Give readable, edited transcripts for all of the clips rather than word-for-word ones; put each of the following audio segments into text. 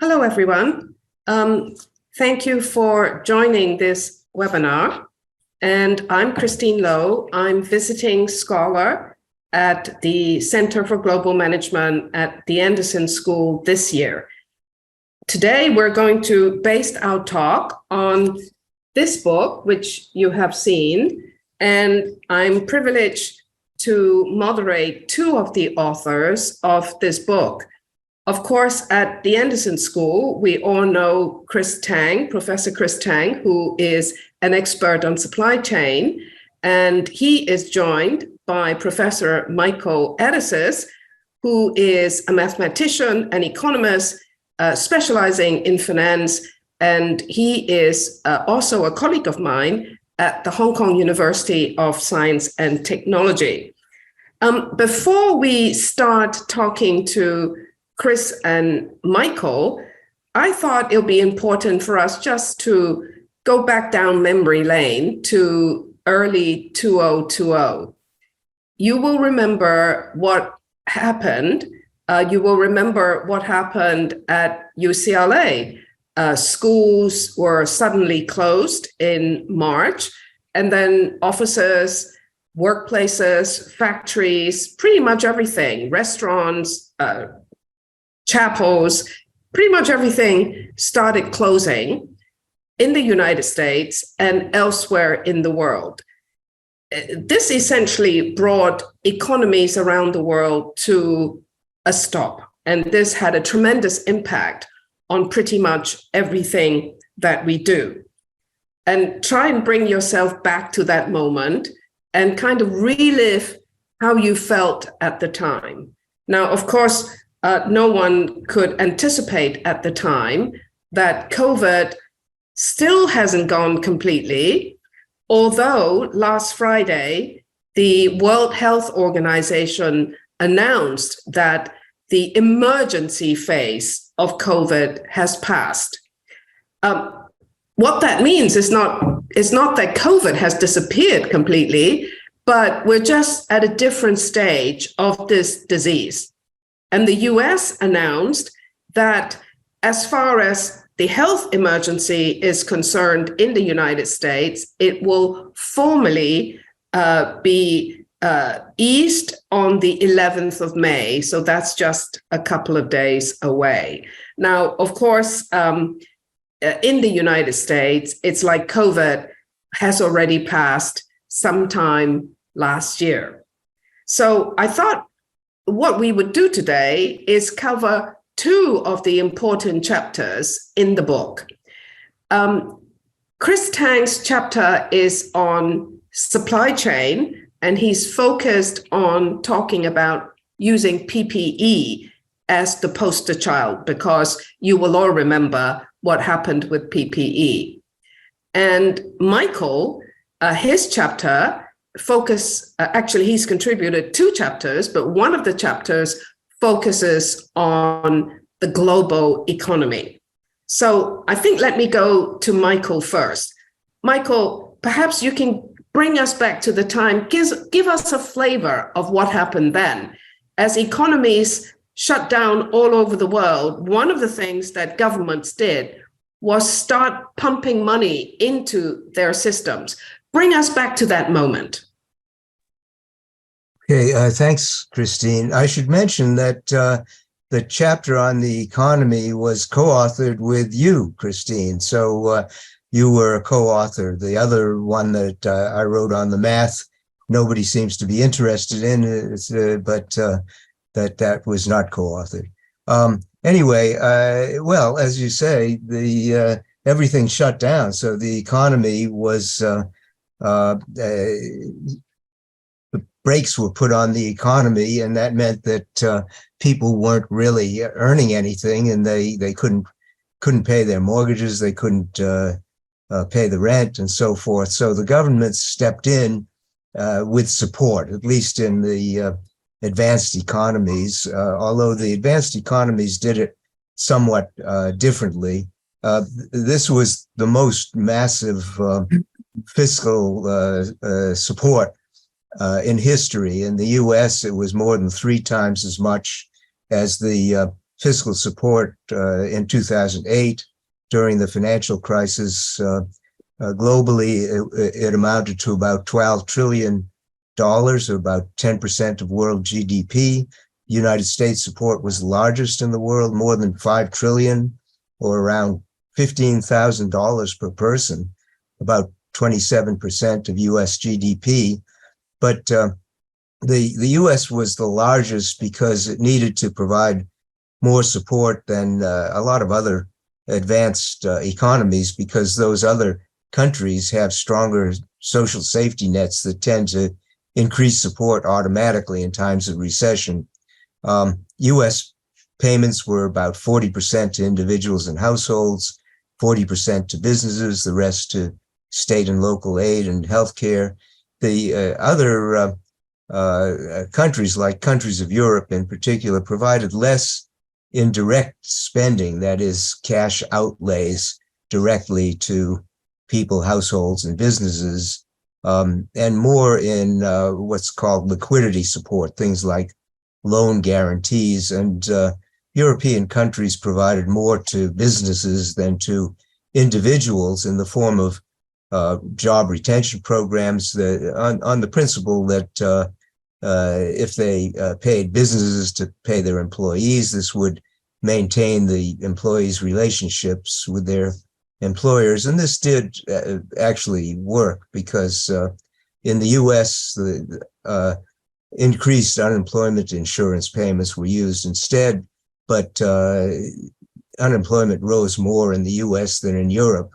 Hello, everyone. Thank you for joining this webinar. And I'm Christine Loh. I'm visiting scholar at the Center for Global Management at the Anderson School this year. Today, we're going to base our talk on this book, which you have seen, and I'm privileged to moderate two of the authors of this book. Of course, at the Anderson School, we all know Professor Chris Tang, who is an expert on supply chain, and he is joined by Professor Michael Edesess, who is a mathematician, an economist, specializing in finance, and he is also a colleague of mine at the Hong Kong University of Science and Technology. Before we start talking to Chris and Michael, I thought it would be important for us just to go back down memory lane to early 2020. You will remember what happened. You will remember what happened at UCLA. Schools were suddenly closed in March, and then offices, workplaces, factories, pretty much everything, restaurants, chapels, pretty much everything started closing in the United States and elsewhere in the world. This essentially brought economies around the world to a stop, and this had a tremendous impact on pretty much everything that we do. And try and bring yourself back to that moment and kind of relive how you felt at the time. Now, of course, no one could anticipate at the time that COVID still hasn't gone completely, although last Friday, the World Health Organization announced that the emergency phase of COVID has passed. What that means is not that COVID has disappeared completely, but we're just at a different stage of this disease. And the US announced that as far as the health emergency is concerned in the United States, it will formally be eased on the 11th of May. So that's just a couple of days away. Now, of course, in the United States, it's like COVID has already passed sometime last year. So I thought what we would do today is cover two of the important chapters in the book. Chris Tang's chapter is on supply chain, and he's focused on talking about using PPE as the poster child, because you will all remember what happened with PPE. And Michael, his chapter actually he's contributed two chapters, but one of the chapters focuses on the global economy. So I think let me go to Michael first. Michael, perhaps you can bring us back to the time, give us a flavor of what happened then. As economies shut down all over the world, one of the things that governments did was start pumping money into their systems. Bring us back to that moment. Okay, thanks, Christine. I should mention that the chapter on the economy was co-authored with you, Christine. So you were a co-author. The other one that I wrote on the math, nobody seems to be interested in, but that was not co-authored. Anyway, well, as you say, everything shut down. So the economy was the brakes were put on the economy, and that meant that people weren't really earning anything, and they couldn't pay their mortgages, they couldn't pay the rent, and so forth. So the government stepped in with support, at least in the advanced economies, although the advanced economies did it somewhat differently. This was the most massive fiscal support in history. In the US, it was more than 3 times as much as the fiscal support in 2008 during the financial crisis. Globally, it amounted to about $12 trillion, or about 10% of world GDP. United States support was the largest in the world, more than $5 trillion, or around $15,000 per person, about 27% of US GDP. But the US was the largest because it needed to provide more support than a lot of other advanced economies, because those other countries have stronger social safety nets that tend to increase support automatically in times of recession. US payments were about 40% to individuals and households, 40% to businesses, the rest to state and local aid and healthcare. The other countries, like countries of Europe in particular, provided less in direct spending, that is, cash outlays directly to people, households, and businesses, and more in what's called liquidity support, things like loan guarantees. And European countries provided more to businesses than to individuals in the form of job retention programs, on the principle that if they paid businesses to pay their employees, this would maintain the employees' relationships with their employers. And this did actually work, because in the US, the increased unemployment insurance payments were used instead, but unemployment rose more in the US than in Europe,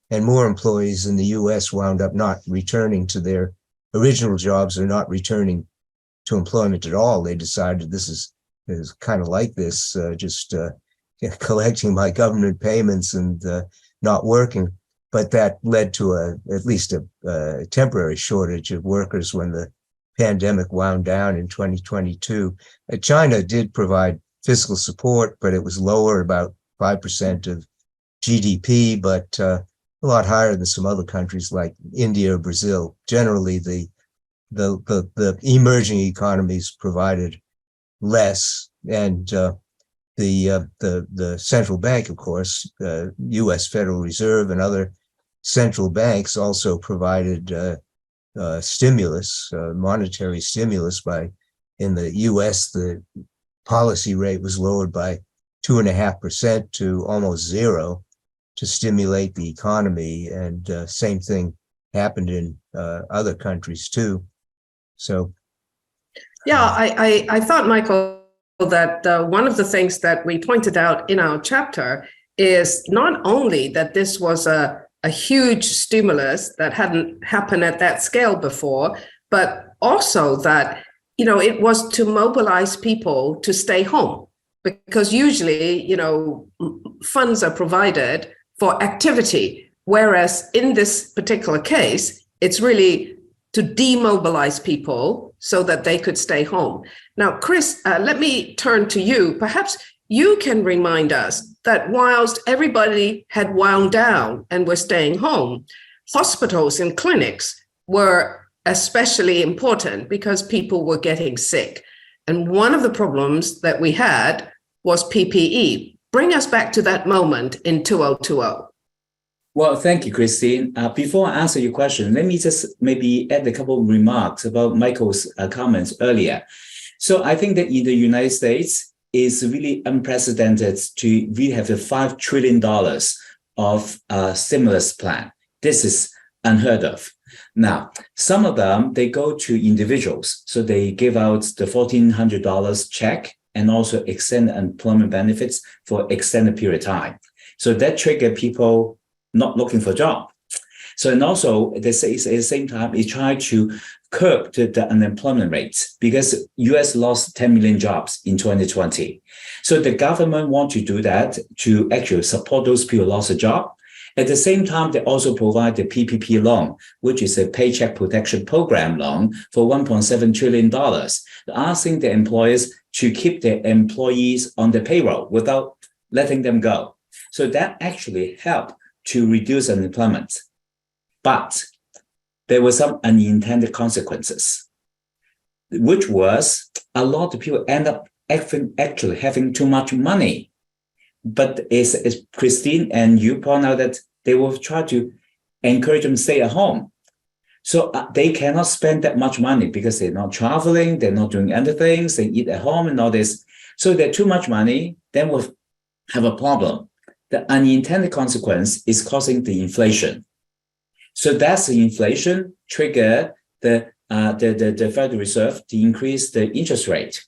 and more employees in the US wound up not returning to their original jobs or not returning to employment at all. They decided this is kind of like this, just collecting my government payments and not working. But that led to at least a temporary shortage of workers when the pandemic wound down in 2022. China did provide fiscal support, but it was lower, about 5% of GDP, but a lot higher than some other countries like India or Brazil. Generally, the emerging economies provided less, and the central bank, of course, U.S. Federal Reserve and other central banks also provided stimulus, monetary stimulus. In the U.S., the policy rate was lowered by 2.5% to almost zero to stimulate the economy, and same thing happened in other countries too. So, yeah, I thought, Michael, that one of the things that we pointed out in our chapter is not only that this was a huge stimulus that hadn't happened at that scale before, but also that, it was to mobilize people to stay home, because usually, funds are provided for activity, whereas in this particular case, it's really to demobilize people so that they could stay home. Now, Chris, let me turn to you. Perhaps you can remind us that whilst everybody had wound down and were staying home, hospitals and clinics were especially important because people were getting sick. And one of the problems that we had was PPE. Bring us back to that moment in 2020. Well, thank you, Christine. Before I answer your question, let me just maybe add a couple of remarks about Michael's comments earlier. So I think that in the United States, it's really unprecedented to really have a $5 trillion of stimulus plan. This is unheard of. Now, some of them, they go to individuals. So they give out the $1,400 check and also extend employment benefits for extended period of time. So that trigger people not looking for a job. So, and also they say at the same time, it tried to curb the unemployment rates, because US lost 10 million jobs in 2020. So the government want to do that to actually support those people who lost a job. At the same time, they also provide the PPP loan, which is a Paycheck Protection Program loan for $1.7 trillion, asking the employers to keep their employees on the payroll without letting them go. So that actually helped to reduce unemployment. But there were some unintended consequences, which was a lot of people end up actually having too much money. But as Christine and you point out that they will try to encourage them to stay at home. So they cannot spend that much money because they're not traveling, they're not doing other things, they eat at home and all this. So they're too much money, then we'll have a problem. The unintended consequence is causing the inflation. So that's the inflation trigger the Federal Reserve to increase the interest rate.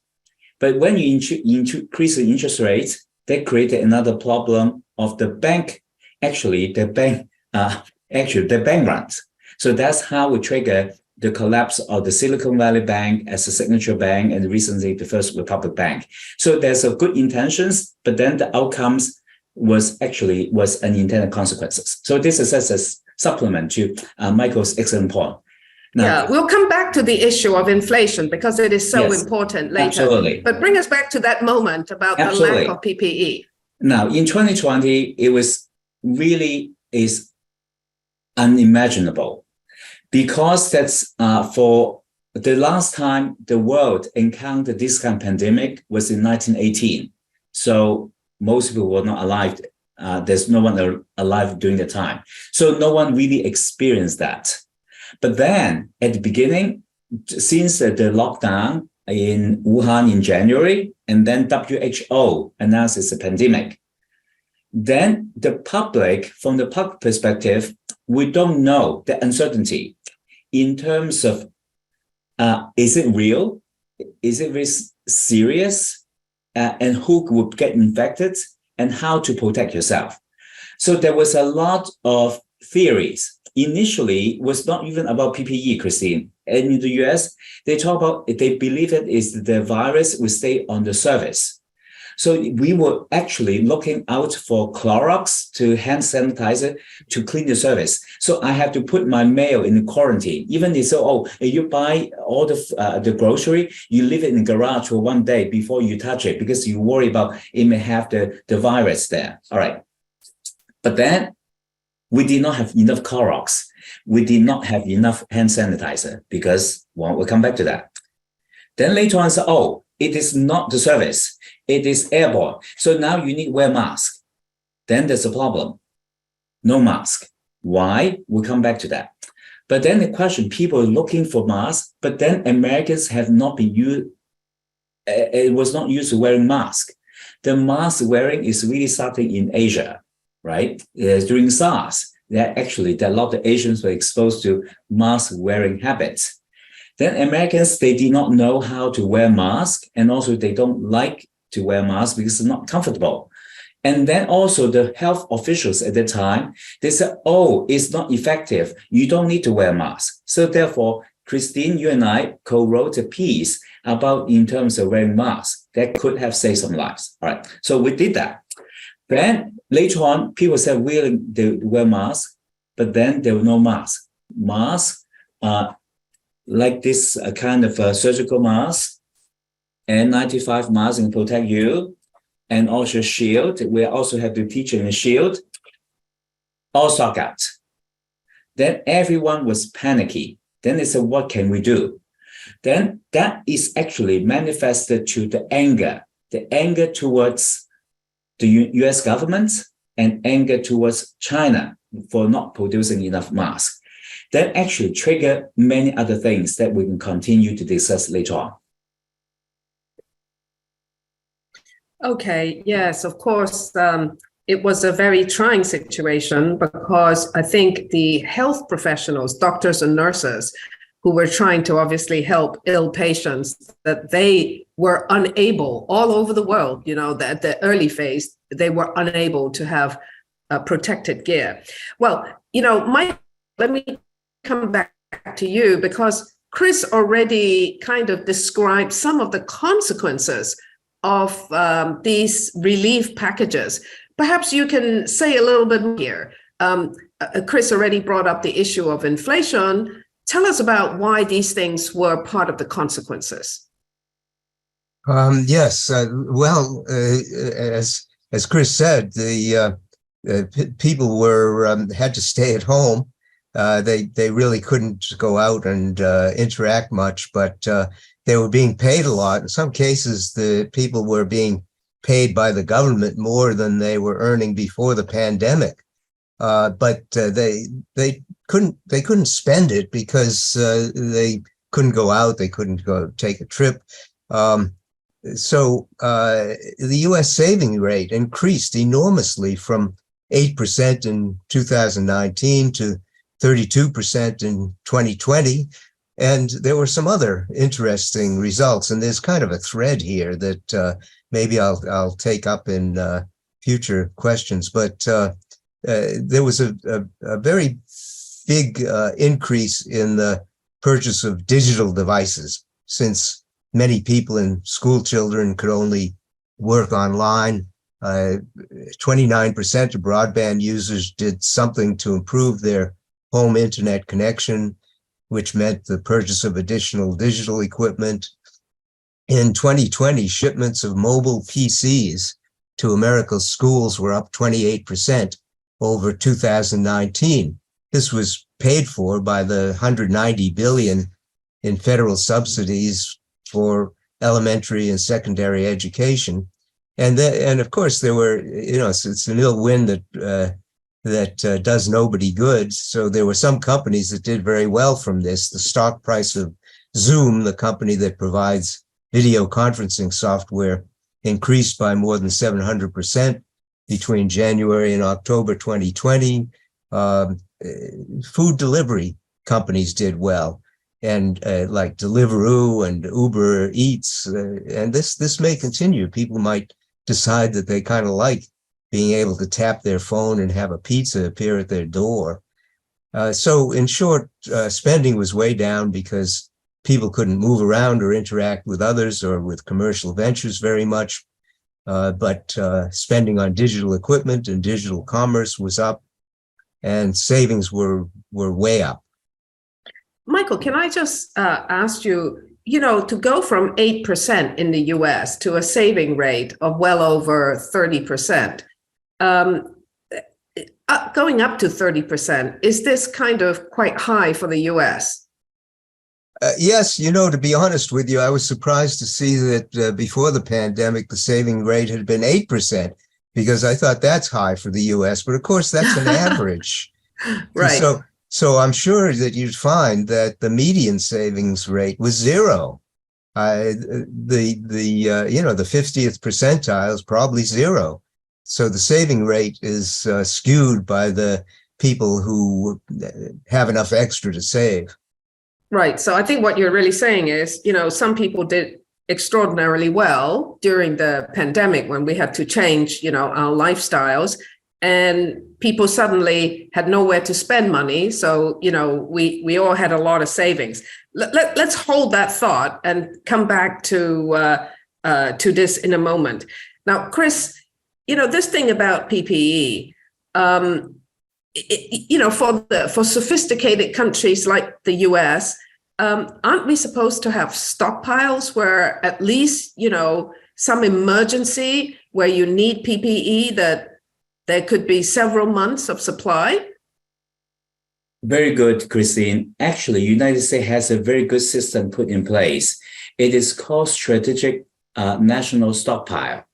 But when you increase the interest rate, that created another problem of the bank, the bank runs. So that's how we trigger the collapse of the Silicon Valley Bank as a signature bank and recently the First Republic Bank. So there's a good intentions, but then the outcomes was unintended consequences. So this is as a supplement to Michael's excellent point. Now, yeah, we'll come back to the issue of inflation because it is so important later. Absolutely. But bring us back to that moment about the lack of PPE. Now, in 2020, it was really is unimaginable because that's for the last time the world encountered this kind of pandemic was in 1918. So most people were not alive. There's no one alive during the time. So no one really experienced that. But then at the beginning, since the lockdown in Wuhan in January, and then WHO announced it's a pandemic, then the public, from the public perspective, we don't know the uncertainty in terms of, is it real? Is it really serious? And who would get infected and how to protect yourself? So there was a lot of theories. Initially, it was not even about PPE, Christine. And in the US, they believe it is the virus will stay on the surface. So we were actually looking out for Clorox to hand sanitizer to clean the surface. So I have to put my mail in quarantine. Even they say, if you buy all the grocery, you leave it in the garage for 1 day before you touch it because you worry about it may have the virus there. All right. But then we did not have enough Clorox. We did not have enough hand sanitizer because, well, we'll come back to that. Then later on, it is not the surface. It is airborne. So now you need to wear mask. Then there's a problem. No mask. Why? We'll come back to that. But then the question, people are looking for masks, but then Americans have not been used, it was not used to wearing mask. The mask wearing is really starting in Asia, right? During SARS, a lot of Asians were exposed to mask wearing habits. Then Americans, they did not know how to wear masks, and also they don't like to wear masks because it's not comfortable. And then also the health officials at the time, they said, it's not effective. You don't need to wear a mask. So therefore, Christine, you and I co-wrote a piece about in terms of wearing masks that could have saved some lives. All right. So we did that. Then later on, people said willing to wear masks, but then there were no masks. Masks, like this kind of surgical mask, N95 mask can protect you, and also shield. We also have to teach in a shield. All stock out. Then everyone was panicky. Then they said, what can we do? Then that is actually manifested to the anger towards the US government and anger towards China for not producing enough masks. That actually trigger many other things that we can continue to discuss later on. Okay, yes, of course, it was a very trying situation because I think the health professionals, doctors and nurses, who were trying to obviously help ill patients, that they were unable all over the world, at the early phase, they were unable to have protected gear. Well, Mike, let me come back to you because Chris already kind of described some of the consequences of these relief packages. Perhaps you can say a little bit here. Chris already brought up the issue of inflation. Tell us about why these things were part of the consequences. Yes. Well, as Chris said, the people had to stay at home. They really couldn't go out and interact much, but they were being paid a lot. In some cases, the people were being paid by the government more than they were earning before the pandemic. But they couldn't spend it because they couldn't go out, they couldn't go take a trip. So the U.S. saving rate increased enormously from 8% in 2019 to 32% in 2020. And there were some other interesting results. And there's kind of a thread here that maybe I'll take up in future questions. But there was a very big increase in the purchase of digital devices, since many people and school children could only work online. 29% of broadband users did something to improve their home internet connection, which meant the purchase of additional digital equipment. In 2020, shipments of mobile PCs to America's schools were up 28% over 2019. This was paid for by the $190 billion in federal subsidies for elementary and secondary education. And of course, there were, it's an ill wind that does nobody good. So there were some companies that did very well from this. The stock price of Zoom, the company that provides video conferencing software, increased by more than 700% between January and October 2020. Food delivery companies did well, and like Deliveroo and Uber Eats, and this may continue. People might decide that they kind of like being able to tap their phone and have a pizza appear at their door. So in short, spending was way down because people couldn't move around or interact with others or with commercial ventures very much. But spending on digital equipment and digital commerce was up, and savings were way up. Michael, can I just ask you, to go from 8% in the US to a saving rate of well over 30%, going up to 30%, is this kind of quite high for the US? Yes, to be honest with you, I was surprised to see that before the pandemic, the saving rate had been 8%, because I thought that's high for the US. But of course, that's an average. Right. So I'm sure that you'd find that the median savings rate was zero. The 50th percentile is probably zero. So the saving rate is skewed by the people who have enough extra to save. Right. So I think what you're really saying is, some people did extraordinarily well during the pandemic when we had to change, our lifestyles, and people suddenly had nowhere to spend money. So, we all had a lot of savings. Let's hold that thought and come back to this in a moment. Now, Chris, this thing about PPE, for sophisticated countries like the US, aren't we supposed to have stockpiles where at least, some emergency where you need PPE, that there could be several months of supply? Very good, Christine. Actually, United States has a very good system put in place. It is called Strategic National Stockpile.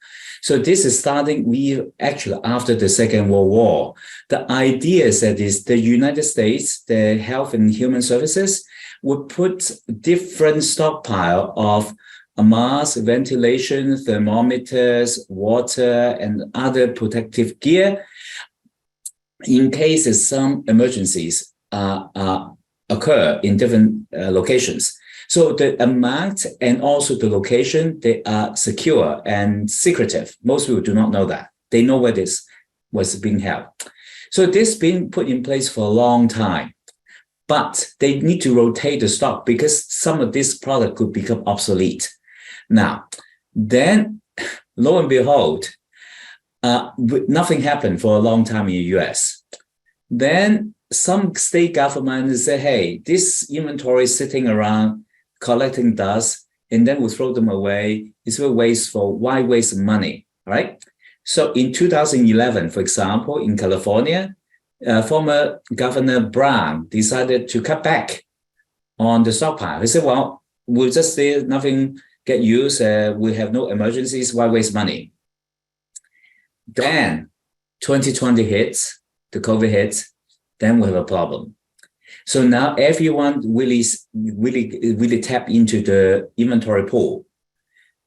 So this is starting actually after the Second World War. The idea is that the United States, the Health and Human Services, would put different stockpile of masks, ventilation, thermometers, water, and other protective gear in case some emergencies occur in different locations. So the amount and also the location, they are secure and secretive. Most people do not know that. They know where this was being held. So this has been put in place for a long time. But they need to rotate the stock because some of this product could become obsolete. Now, then, lo and behold, nothing happened for a long time in the US. Then some state government say, hey, this inventory is sitting around collecting dust, and then we throw them away. It's very wasteful. Why waste money, right? So in 2011, for example, in California, former Governor Brown decided to cut back on the stockpile. He said, well, we'll just say nothing get used. We have no emergencies. Why waste money? Then 2020 hits, the COVID hits, then we have a problem. So now everyone really tap into the inventory pool.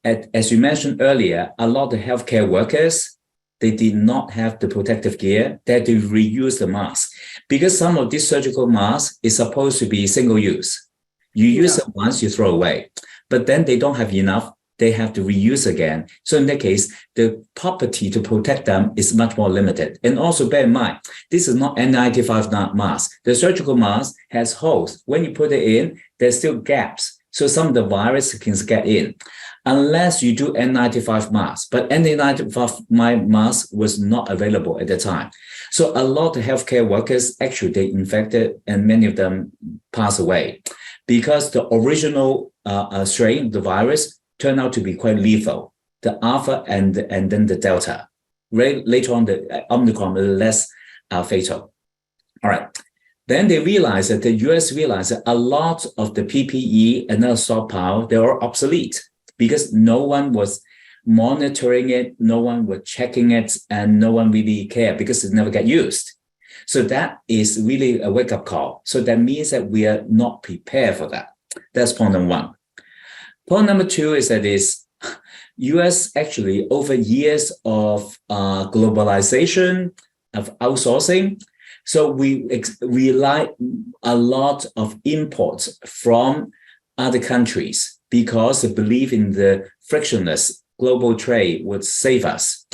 As you mentioned earlier, a lot of healthcare workers, they did not have the protective gear. They had to reuse the mask because some of these surgical masks is supposed to be single use. You use it once, you throw away, but then they don't have enough. They have to reuse again. So in that case, the property to protect them is much more limited. And also bear in mind, this is not N95 mask. The surgical mask has holes. When you put it in, there's still gaps. So some of the virus can get in. Unless you do N95 mask, but N95 mask was not available at the time. So a lot of healthcare workers, actually, they infected and many of them pass away because the original strain, the virus, turned out to be quite lethal, the Alpha and then the Delta. Later on, the Omicron is less fatal. All right. Then they realized that the US realized that a lot of the PPE and the stockpile, they were obsolete because no one was monitoring it, no one was checking it, and no one really cared because it never got used. So that is really a wake-up call. So that means that we are not prepared for that. That's point number one. Point number two is that US actually over years of globalization, of outsourcing, so we rely a lot of imports from other countries because the belief in the frictionless global trade would save us.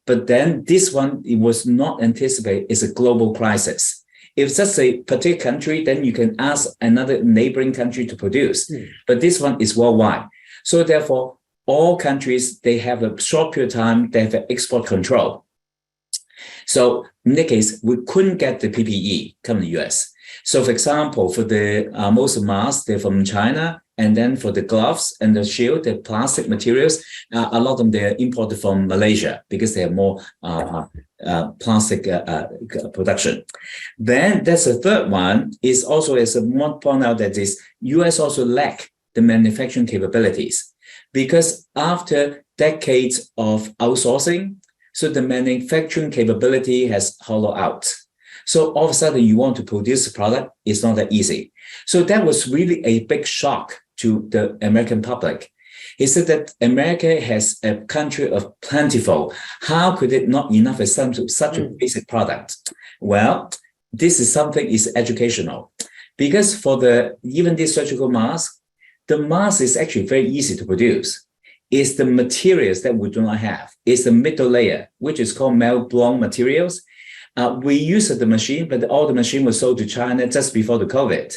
But then this one, it was not anticipated is a global crisis. If it's just a particular country, then you can ask another neighboring country to produce. But this one is worldwide. So therefore, all countries, they have a short period of time, they have export control. So in that case, we couldn't get the PPE come to the US. So for example, for the most masks, they're from China. And then for the gloves and the shield, the plastic materials, a lot of them, they're imported from Malaysia because they have more plastic production. Then that's the third one is also, as I want to point out that this US also lack the manufacturing capabilities because after decades of outsourcing, so the manufacturing capability has hollowed out. So all of a sudden you want to produce a product, it's not that easy. So that was really a big shock to the American public. He said that America has a country of plentiful. How could it not enough as such a basic product? Well, this is something is educational because for even this surgical mask, the mask is actually very easy to produce. It's the materials that we do not have. It's the middle layer, which is called melt-blown materials. We use the machine, but all the machine was sold to China just before the COVID.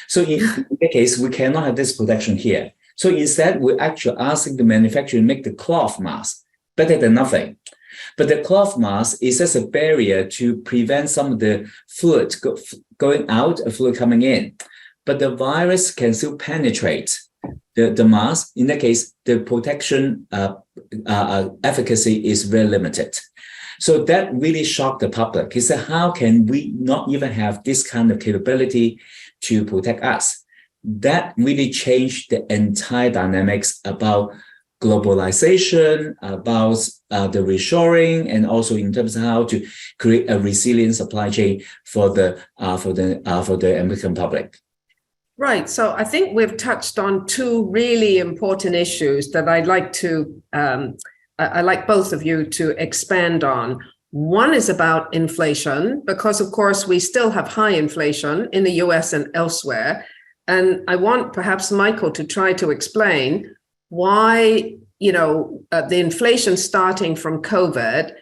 So in that case, we cannot have this production here. So instead, we're actually asking the manufacturer to make the cloth mask, better than nothing. But the cloth mask is just a barrier to prevent some of the fluid going out and fluid coming in. But the virus can still penetrate the mask. In that case, the protection efficacy is very limited. So that really shocked the public. He said, how can we not even have this kind of capability to protect us? That really changed the entire dynamics about globalization, about the reshoring, and also in terms of how to create a resilient supply chain for the American public. Right. So I think we've touched on two really important issues that I'd like to, I'd like both of you to expand on. One is about inflation, because of course we still have high inflation in the US and elsewhere. And I want perhaps Michael to try to explain why, the inflation starting from COVID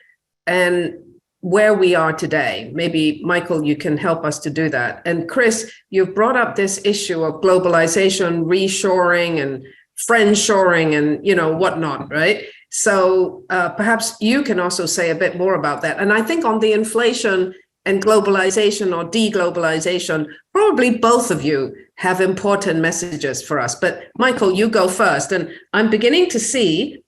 and where we are today. Maybe, Michael, you can help us to do that. And Chris, you've brought up this issue of globalization, reshoring and friendshoring and, whatnot, right? So perhaps you can also say a bit more about that. And I think on the inflation and globalization or deglobalization, probably both of you have important messages for us. But Michael, you go first. And I'm beginning to see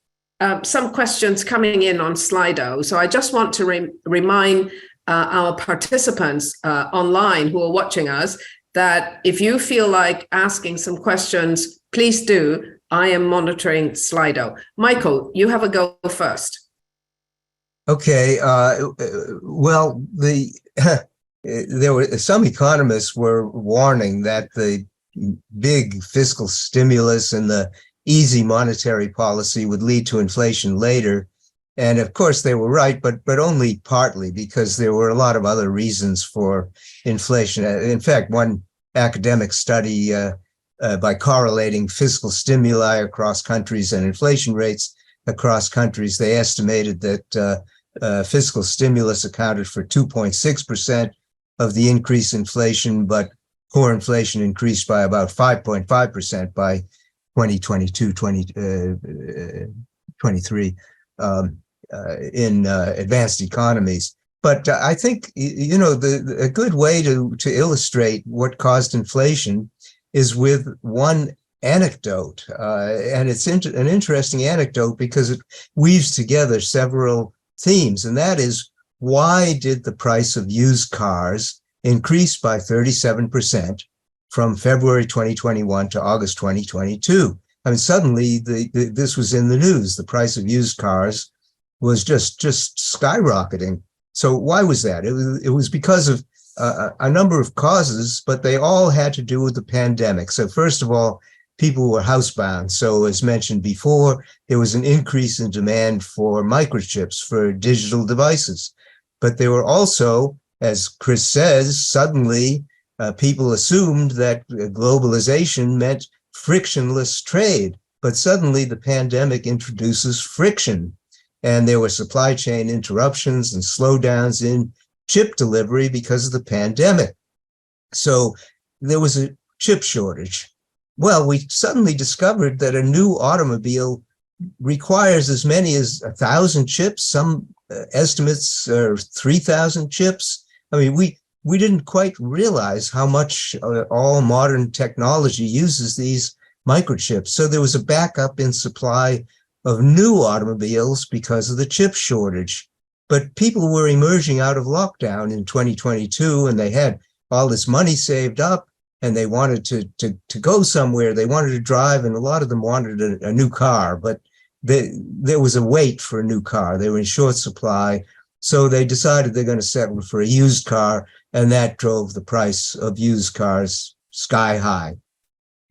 some questions coming in on Slido. So I just want to remind our participants online who are watching us that if you feel like asking some questions please do. I am monitoring Slido. Michael, you have a go first. Okay. Well, there were some economists were warning that the big fiscal stimulus and the easy monetary policy would lead to inflation later. And of course, they were right, but only partly, because there were a lot of other reasons for inflation. In fact, one academic study by correlating fiscal stimuli across countries and inflation rates across countries, they estimated that fiscal stimulus accounted for 2.6% of the increased inflation, but core inflation increased by about 5.5% by 2022, 2023 in advanced economies. But I think, you know, a good way to illustrate what caused inflation is with one anecdote. And it's an interesting anecdote because it weaves together several themes, and that is, why did the price of used cars increase by 37% from February 2021 to August 2022? I mean, suddenly this was in the news. The price of used cars was just skyrocketing. So why was that? It was because of a number of causes, but they all had to do with the pandemic. So first of all, people were housebound. So as mentioned before, there was an increase in demand for microchips, for digital devices. But there were also, as Chris says, suddenly people assumed that globalization meant frictionless trade. But suddenly the pandemic introduces friction. And there were supply chain interruptions and slowdowns in chip delivery because of the pandemic. So there was a chip shortage. Well, we suddenly discovered that a new automobile requires as many as 1,000 chips. Some estimates are 3,000 chips. I mean, we didn't quite realize how much all modern technology uses these microchips. So there was a backup in supply of new automobiles because of the chip shortage. But people were emerging out of lockdown in 2022, and they had all this money saved up, and they wanted to go somewhere. They wanted to drive, and a lot of them wanted a new car, but there was a wait for a new car. They were in short supply. So they decided they're going to settle for a used car, and that drove the price of used cars sky high.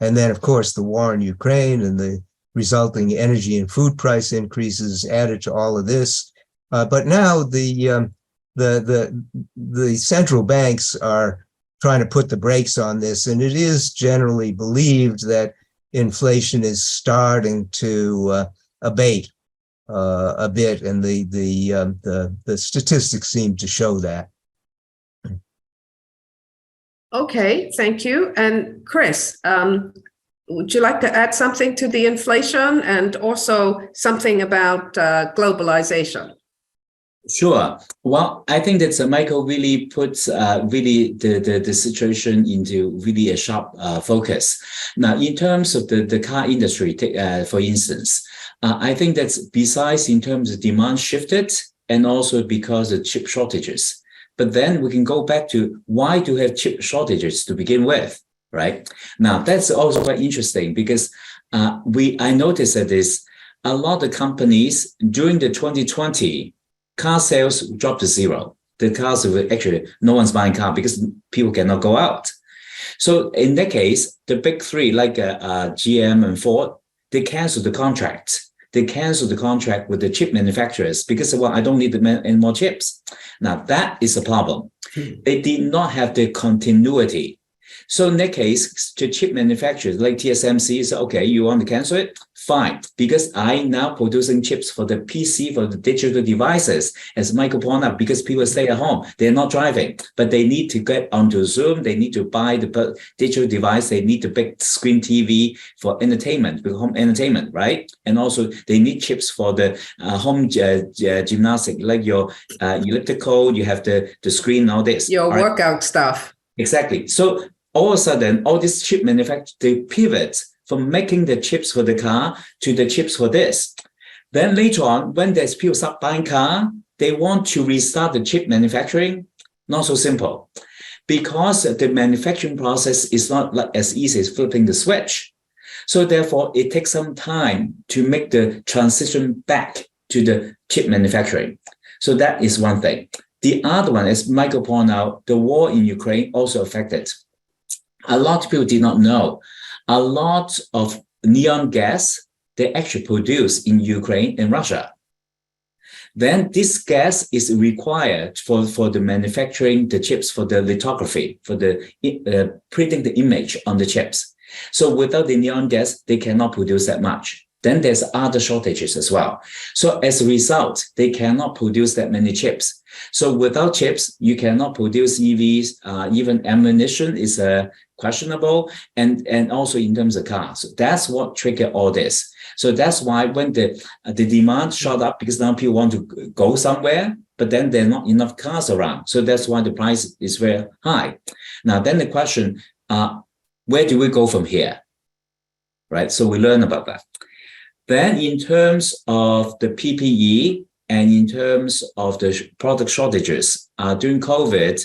And then, of course, the war in Ukraine and the resulting energy and food price increases added to all of this. But now the central banks are trying to put the brakes on this, and it is generally believed that inflation is starting to abate a bit, and the statistics seem to show that. Okay, thank you. And Chris, would you like to add something to the inflation and also something about globalization? Sure. Well, I think that Michael really puts really the situation into really a sharp focus. Now, in terms of the car industry, for instance, I think that besides in terms of demand shifted and also because of chip shortages, but then we can go back to why do we have chip shortages to begin with, right? Now, that's also quite interesting because I noticed that a lot of companies during the 2020, car sales dropped to zero. The cars were actually, no one's buying car because people cannot go out. So in that case, the big three like GM and Ford, they canceled the contract. They canceled the contract with the chip manufacturers because, well, I don't need any more chips. Now, that is a problem. They did not have the continuity. So in that case, the chip manufacturers like TSMC said, okay, you want to cancel it? Fine, because I'm now producing chips for the PC, for the digital devices, as Michael pointed out, because people stay at home, they're not driving, but they need to get onto Zoom, they need to buy the digital device, they need the big screen TV for entertainment, home entertainment, right? And also they need chips for the home gymnastic, like your elliptical, you have the screen, all this. Your workout stuff. Exactly. So all of a sudden, all these chip manufacturers, they pivot from making the chips for the car to the chips for this. Then later on, when there's people start buying car, they want to restart the chip manufacturing. Not so simple, because the manufacturing process is not like as easy as flipping the switch. So therefore, it takes some time to make the transition back to the chip manufacturing. So that is one thing. The other one, as Michael pointed out, the war in Ukraine also affected. A lot of people did not know. A lot of neon gas, they actually produce in Ukraine and Russia. Then this gas is required for the manufacturing the chips, for the lithography, for the printing the image on the chips. So without the neon gas, they cannot produce that much. Then there's other shortages as well. So as a result, they cannot produce that many chips. So without chips, you cannot produce EVs, even ammunition is questionable, and also in terms of cars. So that's what triggered all this. So that's why when the demand shot up, because now people want to go somewhere, but then there are not enough cars around. So that's why the price is very high. Now, then the question, where do we go from here? Right? So we learn about that. Then in terms of the PPE and in terms of the product shortages, during COVID,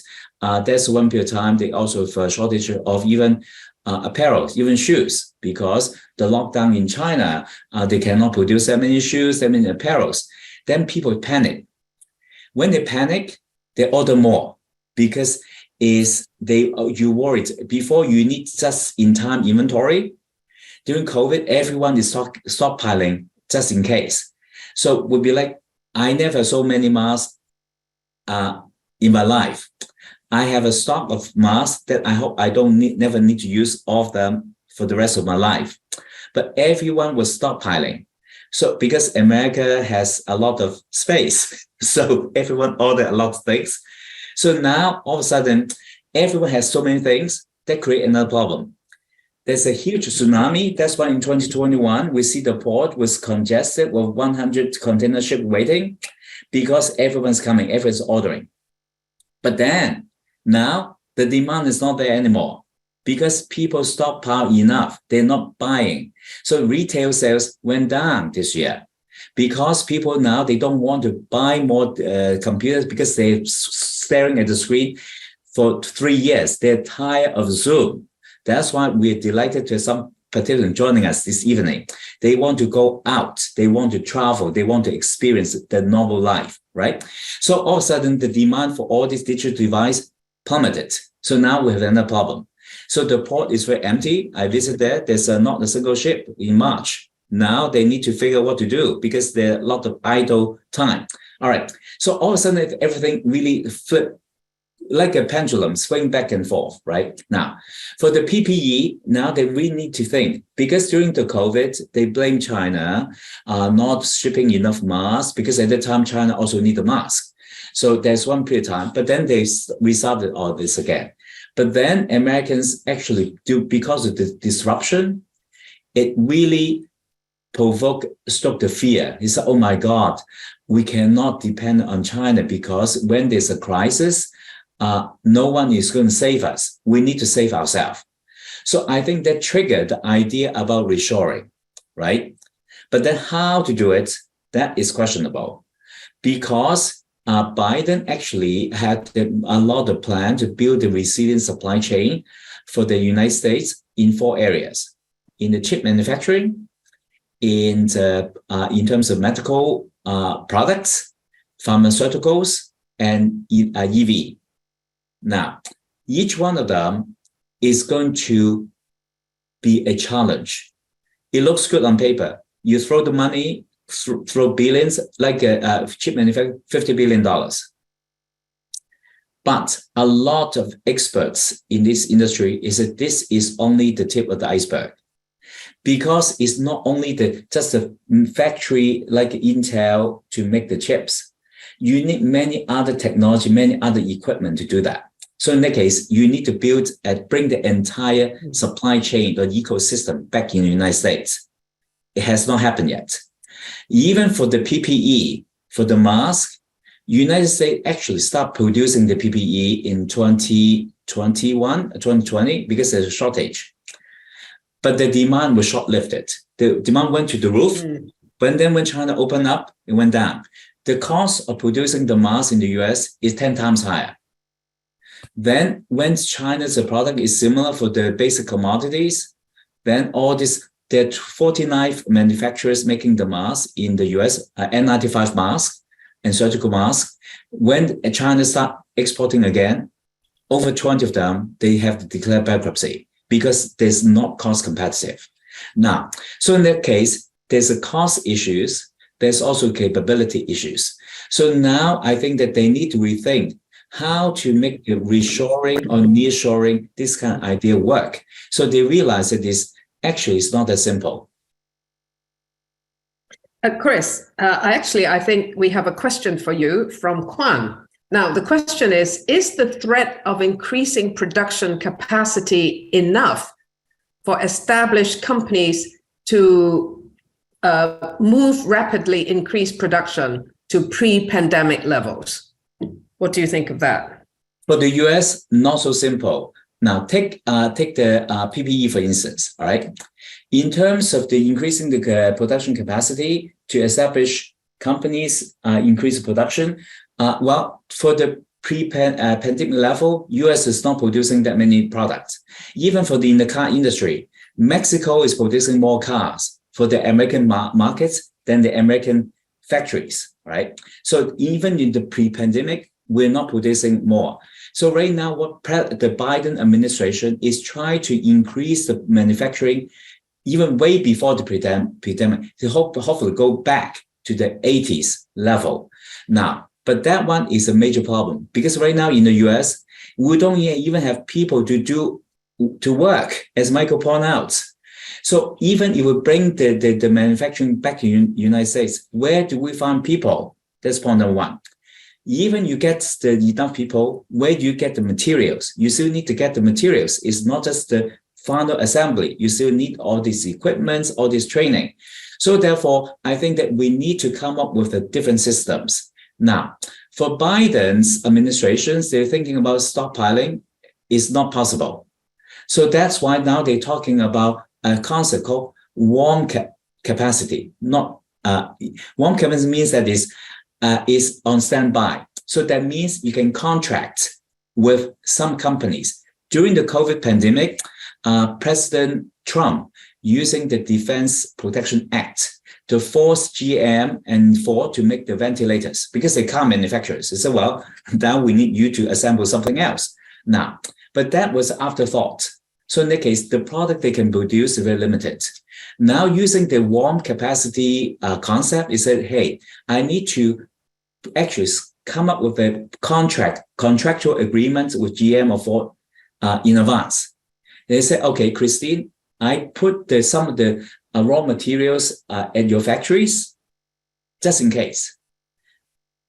there's one period of time, they also have a shortage of even apparel, even shoes, because the lockdown in China, they cannot produce that many shoes, that many apparels. Then people panic. When they panic, they order more because you worried before you need just in time inventory. During COVID, everyone is stockpiling just in case. So we'll be like, I never so many masks in my life. I have a stock of masks that I hope I never need to use all of them for the rest of my life. But everyone was stockpiling. So because America has a lot of space, so everyone ordered a lot of things. So now all of a sudden, everyone has so many things that create another problem. There's a huge tsunami. That's why in 2021, we see the port was congested with 100 container ship waiting because everyone's coming, everyone's ordering. But then now the demand is not there anymore because people stockpile enough. They're not buying. So retail sales went down this year because people now, they don't want to buy more computers because they're staring at the screen for 3 years. They're tired of Zoom. That's why we're delighted to have some participants joining us this evening. They want to go out. They want to travel. They want to experience the normal life, right? So all of a sudden, the demand for all these digital devices plummeted. So now we have another problem. So the port is very empty. I visited there. There's not a single ship in March. Now they need to figure out what to do because there are a lot of idle time. All right. So all of a sudden, everything really flipped like a pendulum, swing back and forth, right? Now, for the PPE, now they really need to think, because during the COVID, they blame China not shipping enough masks, because at that time, China also need a mask. So there's one period of time, but then they restarted all this again. But then Americans actually do, because of the disruption, it really stoked the fear. He said, oh my God, we cannot depend on China because when there's a crisis, no one is going to save us. We need to save ourselves. So I think that triggered the idea about reshoring, right? But then how to do it, that is questionable. Because Biden actually had a lot of plan to build a resilient supply chain for the United States in 4 areas. In the chip manufacturing, in terms of medical products, pharmaceuticals, and EV. Now, each one of them is going to be a challenge. It looks good on paper. You throw the money, throw billions, like a chip manufacturer, $50 billion. But a lot of experts in this industry is that this is only the tip of the iceberg. Because it's not only just a factory like Intel to make the chips. You need many other technology, many other equipment to do that. So in that case, you need to build and bring the entire supply chain, the ecosystem back in the United States. It has not happened yet. Even for the PPE, for the mask, United States actually stopped producing the PPE in 2020 because there's a shortage. But the demand was short-lived. The demand went to the roof, but then when China opened up, it went down. The cost of producing the mask in the US is 10 times higher. Then when China's product is similar for the basic commodities, then all this there are 49 manufacturers making the mask in the US, N95 mask and surgical mask. When China start exporting again, over 20 of them, they have to declare bankruptcy because there's not cost competitive. Now, so in that case, there's a cost issues, there's also capability issues. So now I think that they need to rethink how to make the reshoring or nearshoring, this kind of idea work. So they realize that this actually is not that simple. Chris, I think we have a question for you from Kwan. Now, the question is the threat of increasing production capacity enough for established companies to move rapidly increase production to pre-pandemic levels? What do you think of that? For the US, not so simple. Now, take the PPE, for instance, all right? In terms of the increasing the production capacity to establish companies, increase production, well, for the pre-pandemic level, US is not producing that many products. Even in the car industry, Mexico is producing more cars for the American markets than the American factories, right? So even in the pre-pandemic, we're not producing more. So right now, what the Biden administration is trying to increase the manufacturing even way before the pandemic to hopefully go back to the 80s level. Now, but that one is a major problem because right now in the US, we don't even have people to work, as Michael pointed out. So even if we bring the manufacturing back in the United States, where do we find people? That's point number one. Even you get enough people, where do you get the materials? You still need to get the materials. It's not just the final assembly. You still need all these equipments, all this training. So therefore, I think that we need to come up with the different systems. Now, for Biden's administrations, they're thinking about stockpiling. It's not possible. So that's why now they're talking about a concept called warm capacity. Not warm capacity means that is on standby. So that means you can contract with some companies. During the COVID pandemic, President Trump using the Defense Production Act to force GM and Ford to make the ventilators because they can't manufacture. They said, well, now we need you to assemble something else. Now, but that was afterthought. So in that case, the product they can produce is very limited. Now using the warm capacity concept, it said, hey, I need to actually come up with a contractual agreement with GM or Ford in advance. They said, okay, Christine, I put some of the raw materials at your factories, just in case.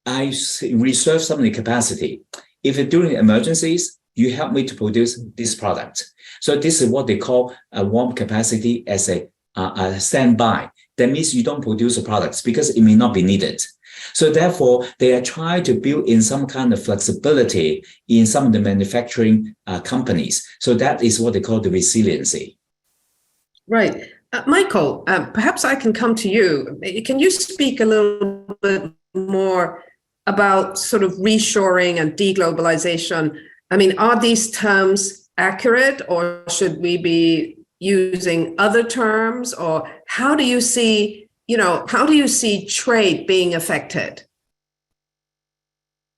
I reserve some of the capacity. If during emergencies, you help me to produce this product. So this is what they call a warm capacity as a standby. That means you don't produce the products because it may not be needed. So therefore, they are trying to build in some kind of flexibility in some of the manufacturing companies. So that is what they call the resiliency. Right. Michael, perhaps I can come to you. Can you speak a little bit more about sort of reshoring and deglobalization? I mean, are these terms accurate, or should we be using other terms? Or how do you see, trade being affected?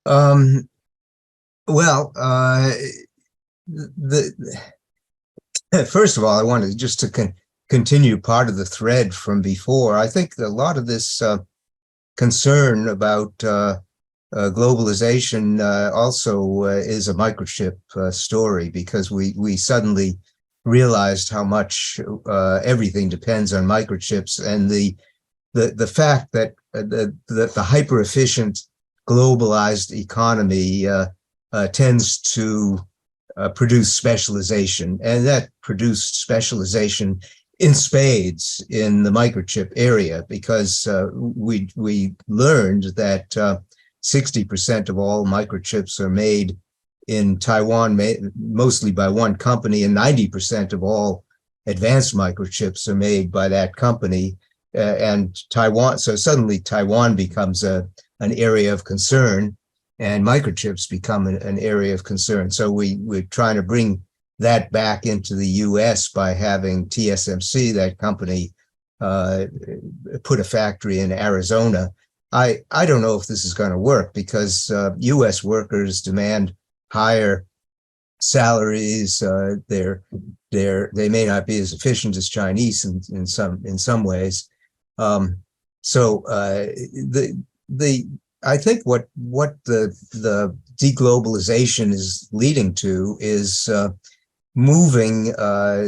First of all, I wanted just to continue part of the thread from before. I think a lot of this concern about globalization also is a microchip story, because we suddenly realized how much everything depends on microchips, and the fact that the hyper efficient globalized economy tends to produce specialization, and that produced specialization in spades in the microchip area, because we learned that 60% of all microchips are made in Taiwan, mostly by one company, and 90% of all advanced microchips are made by that company. And Taiwan, so suddenly Taiwan becomes an area of concern, and microchips become an area of concern. So we're trying to bring that back into the US by having TSMC, that company, put a factory in Arizona. I don't know if this is going to work because US workers demand higher salaries. They may not be as efficient as Chinese in some ways. I think what the deglobalization is leading to is moving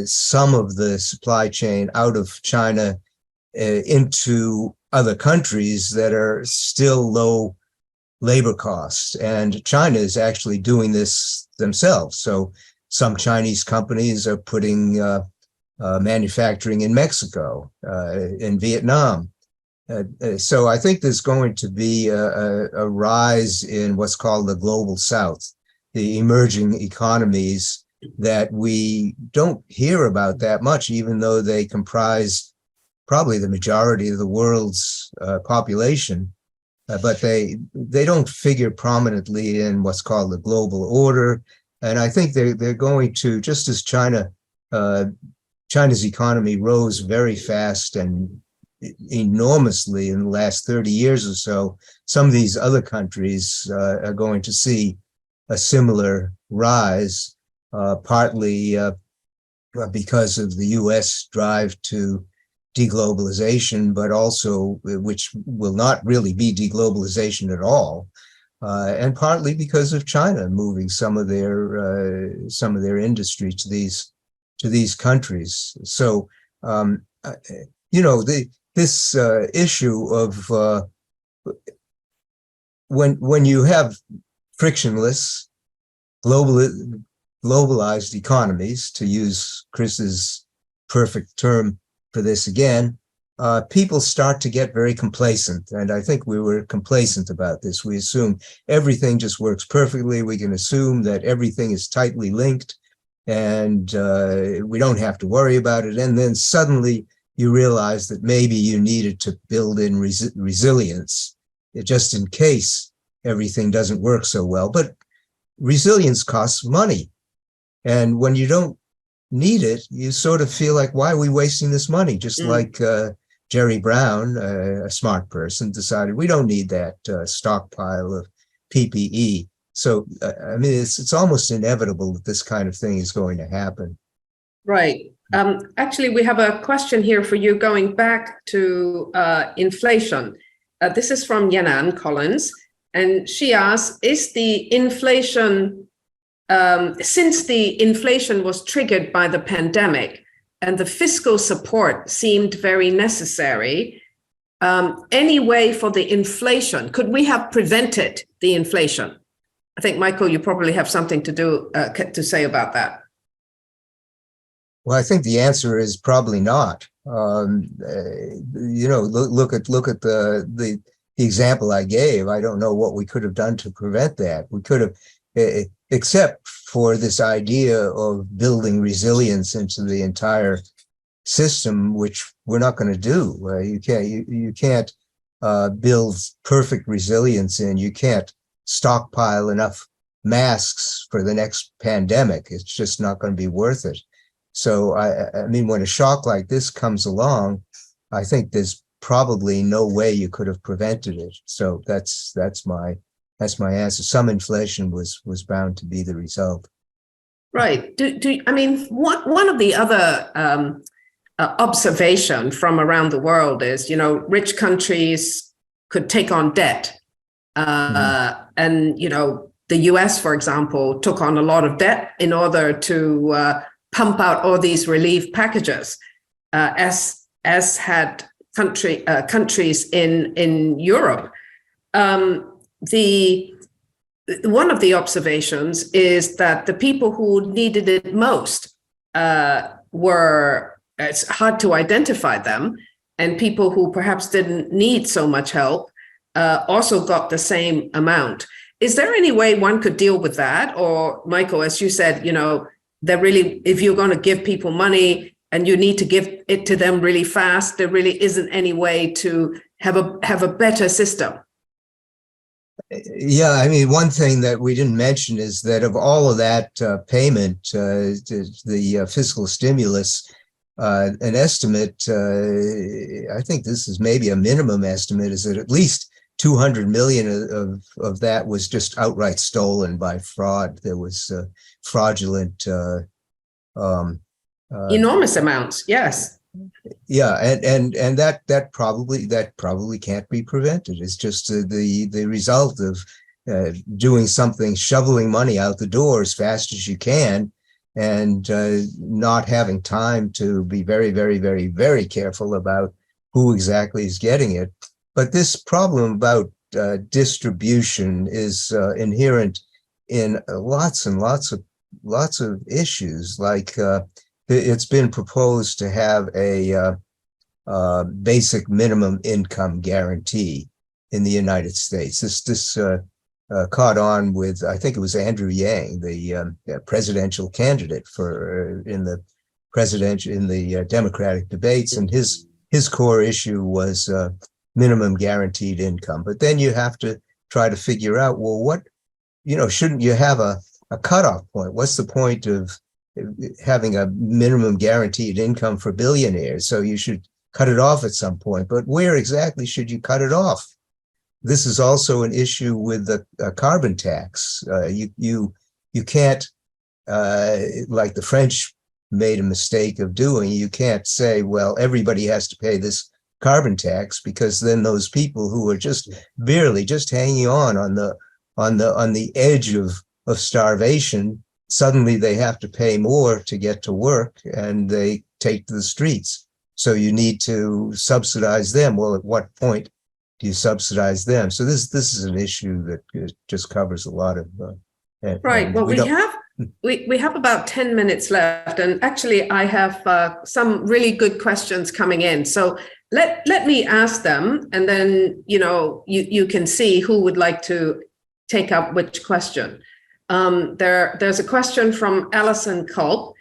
some of the supply chain out of China into other countries that are still low labor costs. And China is actually doing this themselves. So some Chinese companies are putting manufacturing in Mexico, in Vietnam. So I think there's going to be a rise in what's called the global south, the emerging economies that we don't hear about that much, even though they comprise probably the majority of the world's population. But they don't figure prominently in what's called the global order. And I think they're going to, just as China's economy rose very fast and enormously in the last 30 years or so, some of these other countries are going to see a similar rise, partly because of the US drive to deglobalization, but also, which will not really be deglobalization at all, and partly because of China moving some of their industry to these countries. So, this issue of when you have frictionless, globalized economies, to use Chris's perfect term for this again, people start to get very complacent. And I think we were complacent about this. We assume everything just works perfectly. We can assume that everything is tightly linked and we don't have to worry about it. And then suddenly you realize that maybe you needed to build in resilience, just in case everything doesn't work so well. But resilience costs money. And when you don't need it, you sort of feel like, why are we wasting this money? Just like Jerry Brown, a smart person, decided we don't need that stockpile of PPE. So, I mean, it's almost inevitable that this kind of thing is going to happen. Right. Actually, we have a question here for you going back to inflation. This is from Yanan Collins, and she asks, is the inflation, since the inflation was triggered by the pandemic and the fiscal support seemed very necessary, any way for the inflation, could we have prevented the inflation? I think, Michael, you probably have something to say about that. Well, I think the answer is probably not. Look at the example I gave. I don't know what we could have done to prevent that. We could have, except for this idea of building resilience into the entire system, which we're not going to do. You can't build perfect resilience in. You can't stockpile enough masks for the next pandemic. It's just not going to be worth it. So, I mean, when a shock like this comes along, I think there's probably no way you could have prevented it. So that's my answer. Some inflation was bound to be the result. Right. I mean, one of the other observation from around the world is, rich countries could take on debt, and the US, for example, took on a lot of debt in order to pump out all these relief packages, as had countries in Europe. One of the observations is that the people who needed it most it's hard to identify them, and people who perhaps didn't need so much help also got the same amount. Is there any way one could deal with that? Or, Michael, as you said, if you're going to give people money and you need to give it to them really fast, there really isn't any way to have a better system. Yeah, I mean, one thing that we didn't mention is that of all of that payment, the fiscal stimulus, an estimate, I think this is maybe a minimum estimate, is that at least 200 million of that was just outright stolen by fraud. There was fraudulent. Enormous amounts, yes. Yeah, and that probably can't be prevented. It's just the result of doing something, shoveling money out the door as fast as you can, and not having time to be very, very, very, very careful about who exactly is getting it. But this problem about distribution is inherent in lots and lots of issues. Like it's been proposed to have a basic minimum income guarantee in the United States. This caught on with, I think it was Andrew Yang, the presidential candidate in the Democratic debates, and his core issue was minimum guaranteed income. But then you have to try to figure out, well, shouldn't you have a cutoff point? What's the point of having a minimum guaranteed income for billionaires? So you should cut it off at some point. But where exactly should you cut it off? This is also an issue with the carbon tax. You can't, like the French made a mistake of doing, you can't say, well, everybody has to pay this carbon tax, because then those people who are just barely just hanging on the edge of starvation, suddenly they have to pay more to get to work, and they take to the streets. So you need to subsidize them. Well, at what point do you subsidize them? So this is an issue that just covers a lot of. Right. Well, we have about 10 minutes left, and actually, I have some really good questions coming in. So let me ask them, and then you can see who would like to take up which question. There's a question from Alison Culp.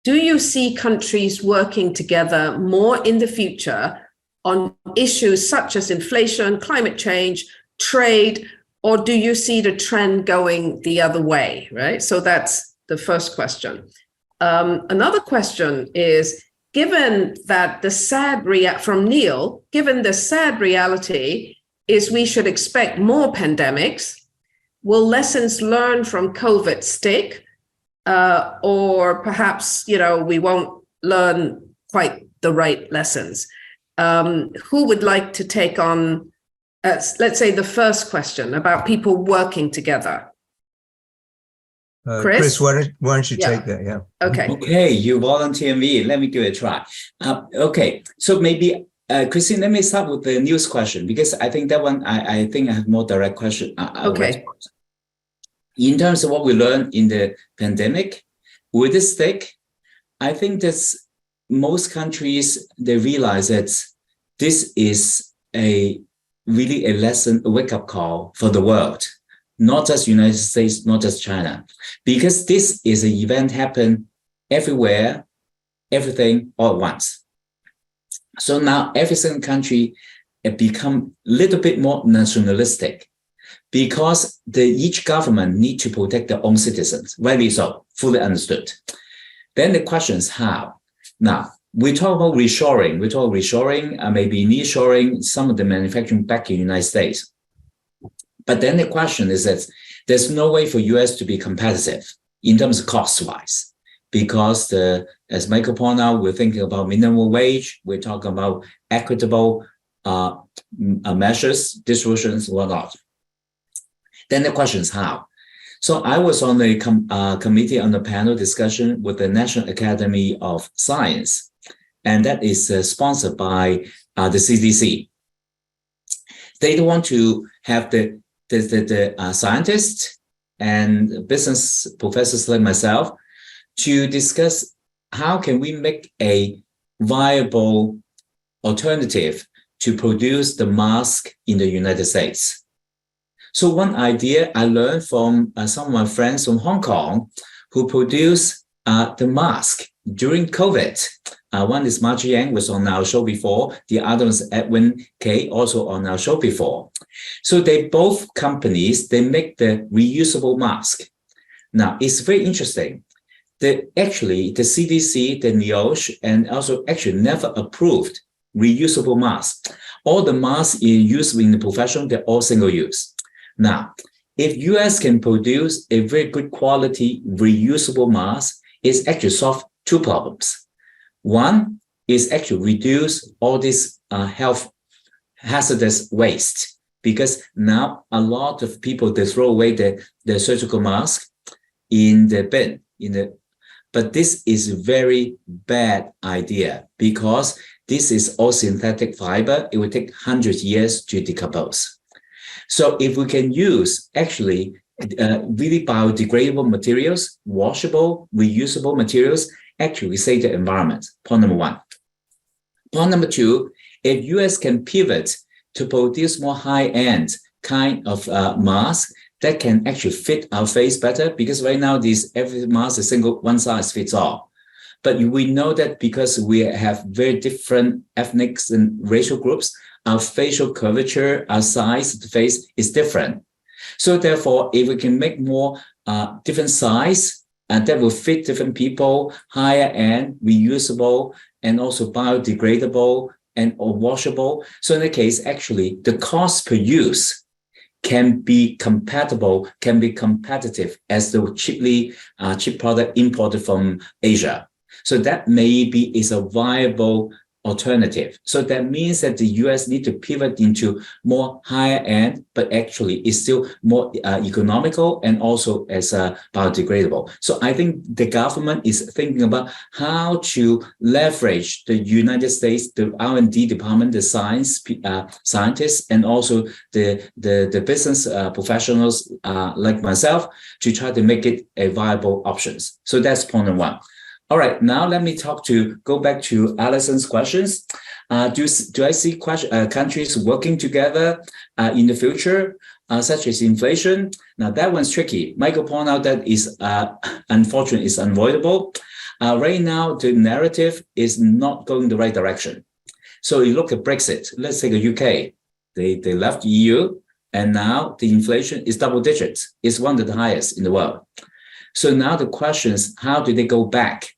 Do you see countries working together more in the future on issues such as inflation, climate change, trade, or do you see the trend going the other way, right? So that's the first question. Another question is, given that from Neil, given the sad reality is we should expect more pandemics, will lessons learned from COVID stick? Or perhaps, we won't learn quite the right lessons. Who would like to take on, let's say, the first question about people working together? Chris, why don't you take that? Yeah. Okay. Okay, you volunteer me. Let me give it a try. Okay, so maybe, Christine, let me start with the news question, because I think that one, I think I have more direct question. Okay. In terms of what we learned in the pandemic, with the stick, I think that most countries, they realize that this is really a lesson, a wake-up call for the world, not just United States, not just China, because this is an event happen everywhere, everything all at once. So now every single country become a little bit more nationalistic, because each government need to protect their own citizens, rightly so, fully understood. Then the question is how? Now, we talk about reshoring, maybe nearshoring some of the manufacturing back in the United States. But then the question is that there's no way for US to be competitive in terms of cost-wise, because as Michael pointed out, we're thinking about minimum wage, we're talking about equitable measures, distributions, whatnot. Then the question is how? So I was on the committee on the panel discussion with the National Academy of Science, and that is sponsored by the CDC. They want to have the scientists and business professors like myself to discuss how can we make a viable alternative to produce the mask in the United States. So one idea I learned from some of my friends from Hong Kong who produce the mask during COVID. One is Margie Yang, was on our show before. The other is Edwin K, also on our show before. So they both companies, they make the reusable mask. Now, it's very interesting. Actually, the CDC, the NIOSH, and also actually never approved reusable masks. All the masks used in the profession, they're all single use. Now, if US can produce a very good quality reusable mask, it's actually solve two problems. One is actually reduce all this health hazardous waste, because now a lot of people, they throw away the surgical mask in the bin, but this is a very bad idea because this is all synthetic fiber. It will take hundreds of years to decompose. So if we can use actually really biodegradable materials, washable, reusable materials, actually we save the environment. Point number one. Point number two, if US can pivot to produce more high-end kind of mask that can actually fit our face better, because right now every mask is single, one size fits all. But we know that because we have very different ethnic and racial groups, our facial curvature, our size of the face is different. So therefore, if we can make more different size, and that will fit different people, higher end, reusable, and also biodegradable or washable. So in that case, actually, the cost per use can be compatible, can be competitive as the cheap product imported from Asia. So that maybe is a viable alternative. So that means that the US need to pivot into more higher end, but actually is still more economical and also as biodegradable. So I think the government is thinking about how to leverage the United States, the R&D department, the scientists, and also the business professionals like myself to try to make it a viable options. So that's point number one. All right, now let me go back to Allison's questions. Do I see countries working together in the future, such as inflation? Now that one's tricky. Michael pointed out that is unfortunately is unavoidable. Right now, the narrative is not going the right direction. So you look at Brexit. Let's take the UK. They left the EU, and now the inflation is double digits. It's one of the highest in the world. So now the question is, how do they go back?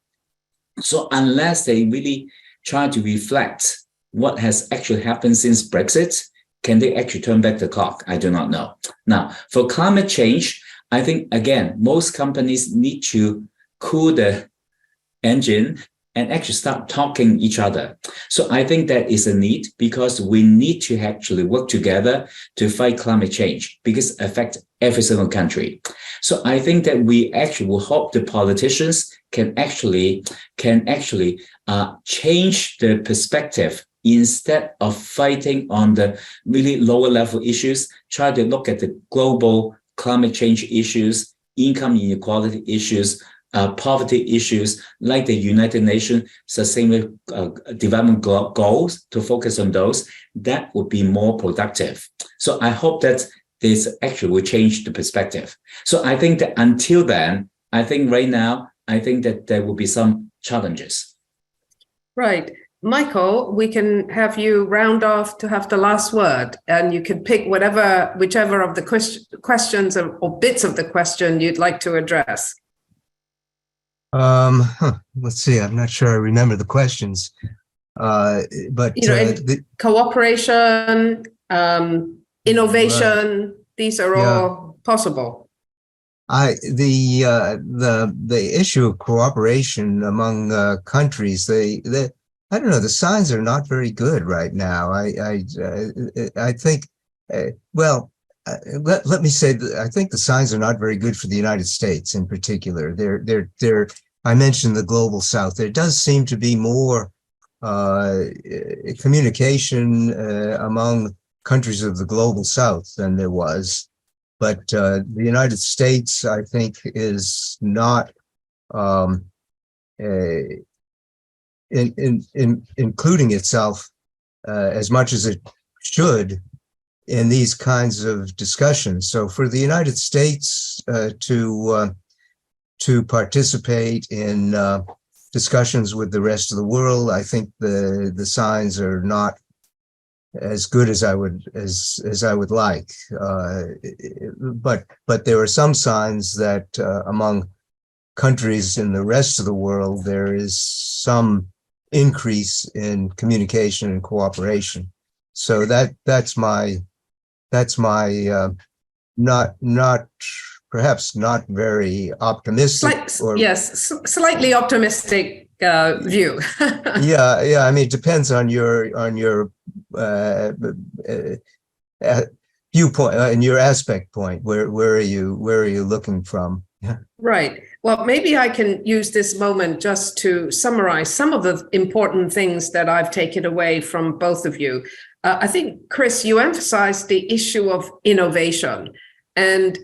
So unless they really try to reflect what has actually happened since Brexit, can they actually turn back the clock? I do not know. Now, for climate change, I think, again, most companies need to cool the engine and actually start talking each other. So I think that is a need because we need to actually work together to fight climate change because it affects every single country. So I think that we actually will hope the politicians can actually change the perspective instead of fighting on the really lower level issues, try to look at the global climate change issues, income inequality issues, poverty issues like the United Nations Sustainable Development Goals, to focus on those. That would be more productive. So I hope that this actually will change the perspective. So I think that until then, I think right now, I think that there will be some challenges. Right. Michael, we can have you round off to have the last word, and you can pick whichever of the questions or bits of the question you'd like to address. Let's see. I'm not sure I remember the questions, but cooperation, innovation. Right. These are all possible. The issue of cooperation among countries, I don't know. The signs are not very good right now. I think. Let me say that I think the signs are not very good for the United States in particular. I mentioned the global South. There does seem to be more communication among countries of the global South than there was, but the United States, I think, is not including itself as much as it should in these kinds of discussions. So for the United States to participate in discussions with the rest of the world, I think the signs are not as good as I would like. But there are some signs that among countries in the rest of the world there is some increase in communication and cooperation. So that's my not perhaps not very optimistic. Slightly optimistic view. yeah. I mean, it depends on your viewpoint and your aspect point. Where are you looking from? Yeah. Right. Well, maybe I can use this moment just to summarize some of the important things that I've taken away from both of you. I think, Chris, you emphasized the issue of innovation. And,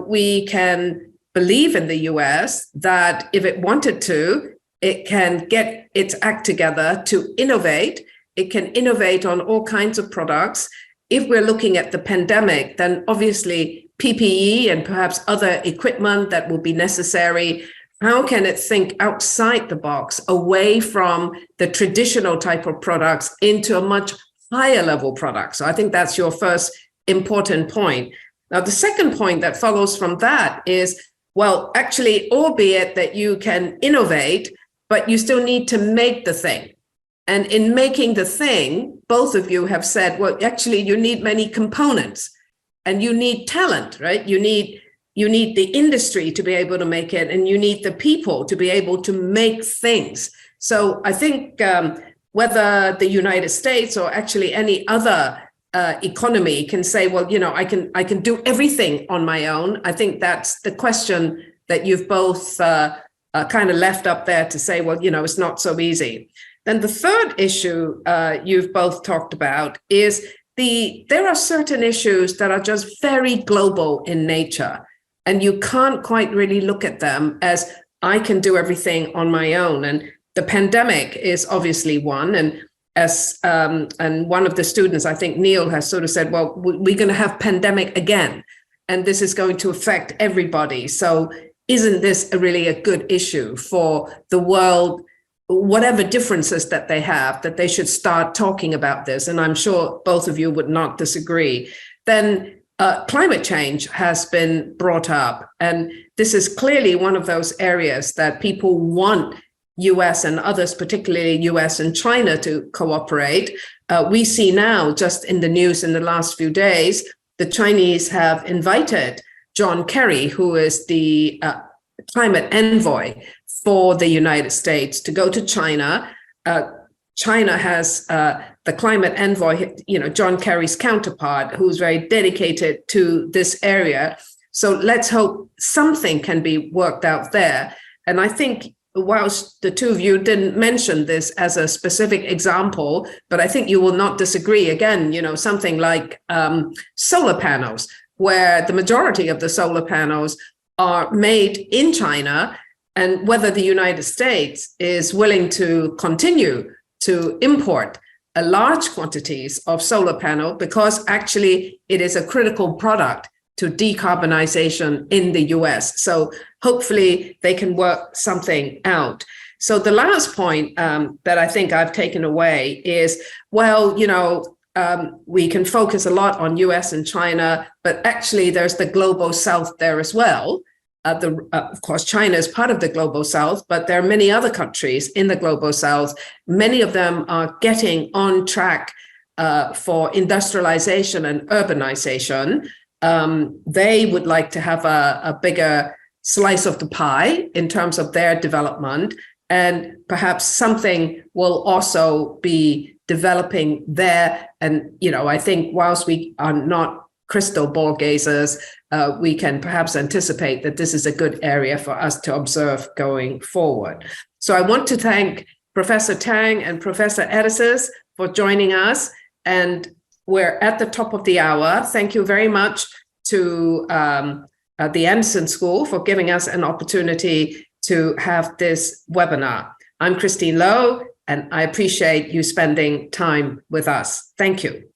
we can believe in the US that if it wanted to, it can get its act together to innovate. It can innovate on all kinds of products. If we're looking at the pandemic, then obviously PPE and perhaps other equipment that will be necessary. How can it think outside the box, away from the traditional type of products into a much higher level product? So I think that's your first important point. Now, the second point that follows from that is, well, actually, albeit that you can innovate, but you still need to make the thing. And in making the thing, both of you have said, well, actually, you need many components and you need talent, right? You need the industry to be able to make it, and you need the people to be able to make things. So I think whether the United States or actually any other economy can say, well, I can do everything on my own. I think that's the question that you've both kind of left up there to say, well, it's not so easy. Then the third issue you've both talked about is there are certain issues that are just very global in nature, and you can't quite really look at them as I can do everything on my own. And the pandemic is obviously one. And and one of the students, I think Neil, has sort of said, well, we're going to have pandemic again, and this is going to affect everybody. So isn't this really a good issue for the world, whatever differences that they have, that they should start talking about this? And I'm sure both of you would not disagree. Then climate change has been brought up, and this is clearly one of those areas that people want US and others, particularly US and China, to cooperate. We see now, just in the news in the last few days, the Chinese have invited John Kerry, who is the climate envoy for the United States, to go to China. China has the climate envoy, John Kerry's counterpart, who's very dedicated to this area. So let's hope something can be worked out there. And I think, whilst the two of you didn't mention this as a specific example, but I think you will not disagree, again, something like solar panels, where the majority of the solar panels are made in China, and whether the United States is willing to continue to import large quantities of solar panel, because actually it is a critical product to decarbonization in the US. So hopefully they can work something out. So the last point that I think I've taken away is, well, we can focus a lot on US and China, but actually there's the global South there as well. Of course, China is part of the global South, but there are many other countries in the global South. Many of them are getting on track for industrialization and urbanization. They would like to have a bigger slice of the pie in terms of their development, and perhaps something will also be developing there. And, I think whilst we are not crystal ball gazers, we can perhaps anticipate that this is a good area for us to observe going forward. So I want to thank Professor Tang and Professor Edesess for joining us. And we're at the top of the hour. Thank you very much to the Anderson School for giving us an opportunity to have this webinar. I'm Christine Loh, and I appreciate you spending time with us. Thank you.